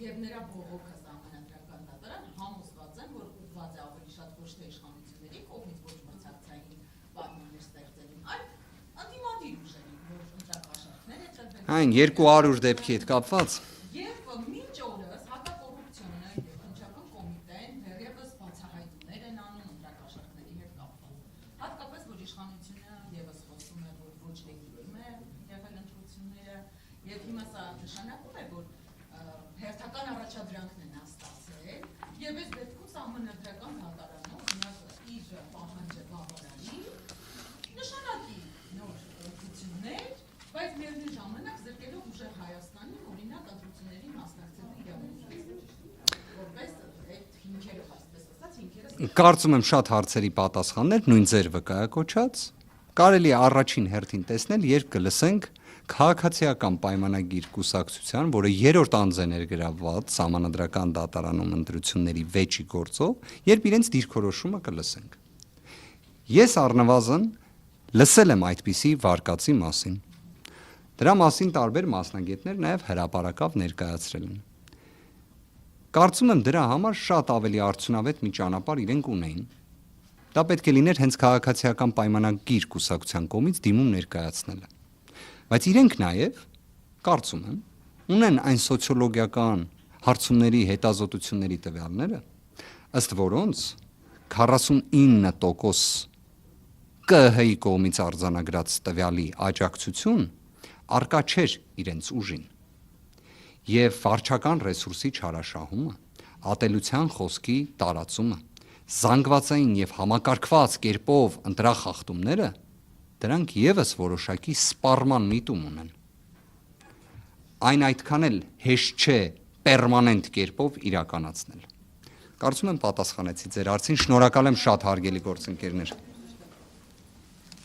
եւ նրա բողոքը սահմանադրական դատարան համոզված են, որ ուղղված է ավելի շատ ոչ թե իշխանությունների կողմից ոչ մրցակցային պայմաններ ստեղծելուն, այլ անդիմադիր ուժերի, որ ընտրակաշառքներ է տրվել։ Այն 200 դեպքի հետ կապված։ Եվ մինչ օրս հակակոռուպցիոնը եւ քննչական կոմիտեն դեռևս բացահայտումներ են անում ընտրակաշառքների հետ կապված։ Հատկապես որ իշխանությունը եւս խոսում է, որ ոչ լեգիտիմ է եղել ընտրությունները, եւ հիմա սա նշանակում է, որ հերթական առաջադրանքն են ստացել, եւ այս դեպքում սահմանադրական դատարանով իր պահանջը բավարարի, նշանակի նոր ընտրություններ, բայց միևնույն ժամանակ զրկելով ուժեղ Հայաստանին, օրինակ ընտրությունների մասնակցելու իրավունքից, որպես այդ հիմքերը, այսպես ասած, հիմքերը։ Կարծում եմ շատ հարցերի պատասխաններ, նույն ձեր վկայակոչած, կարելի է առաջին հերթին տեսնել, երբ կլսենք քաղաքացիական պայմանագիր կուսակցության, որը երրորդ անձ է ներգրավված սահմանադրական դատարանում ընտրությունների վեճի գործով, երբ իրենց դիրքորոշումը կլսենք։ Ես առնվազն լսել եմ այդպիսի վարկածի մասին։ Դրա մասին տարբեր մասնագետներ նաև հրապարակավ ներկայացրել են։ Կարծում եմ դրա համար շատ ավելի արդյունավետ մի ճանապարհ իրենք ունեին։ Դա պետք է լիներ հենց քաղաքացիական պայմանագիր կուսակցության կողմից դիմում ներկայացնելը։ Բայց իրենք նաև, կարծում եմ, ունեն այն սոցիոլոգիական հարցումների հետազոտությունների տվյալները, ըստ որոնց 49% ԿՀ-ի կողմից արձանագրած տվյալի աջակցություն արկա չէր իրենց ուժին։ Եվ վարչական ռեսուրսի չարաշահումը, ատելության խոսքի տարածումը, զանգվածային եւ համակարգված կերպով ընտրախախտումները, դրանք եւս որոշակի սպառման միտում ունեն։ Այն այդքան էլ հեշտ չէ պերմանենտ կերպով իրականացնել։ Կարծում եմ պատասխանեցի ձեր հարցին, շնորհակալ եմ շատ հարգելի գործընկերներ։